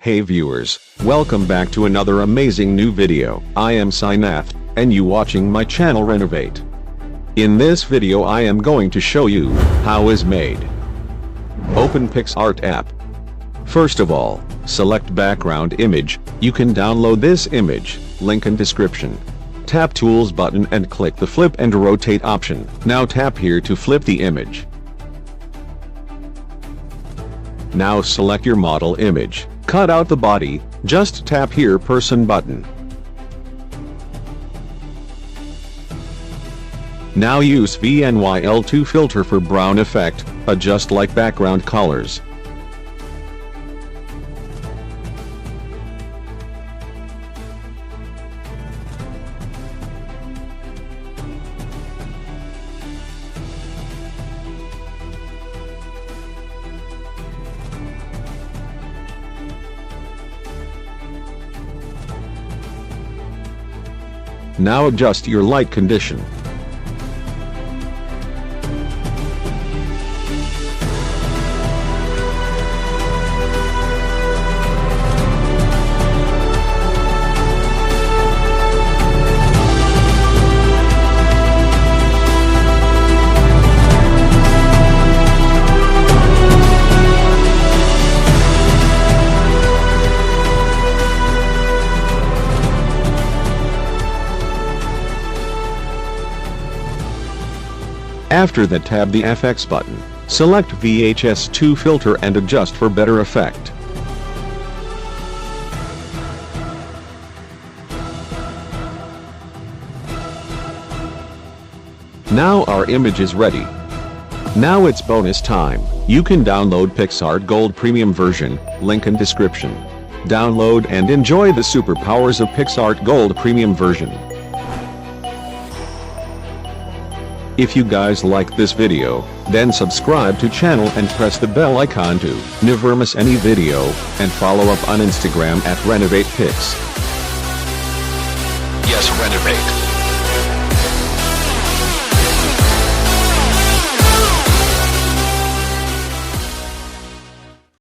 Hey viewers, welcome back to another amazing new video. I am Sinath, and you watching my channel Renovate. In this video I am going to show you how is made. Open Picsart app. First of all, select background image. You can download this image, link in description. Tap Tools button and click the flip and rotate option. Now tap here to flip the image. Now select your model image. Cut out the body, just tap here person button. Now use VNYL2 filter for brown effect, adjust like background colors. Now adjust your light condition. After that, tab the FX button, select VHS2 filter and adjust for better effect. Now our image is ready. Now it's bonus time. You can download Picsart Gold Premium version, link in description. Download and enjoy the superpowers of Picsart Gold Premium version. If you guys like this video, then subscribe to channel and press the bell icon to never miss any video, and follow up on Instagram at Renovate Pics. Yes, Renovate.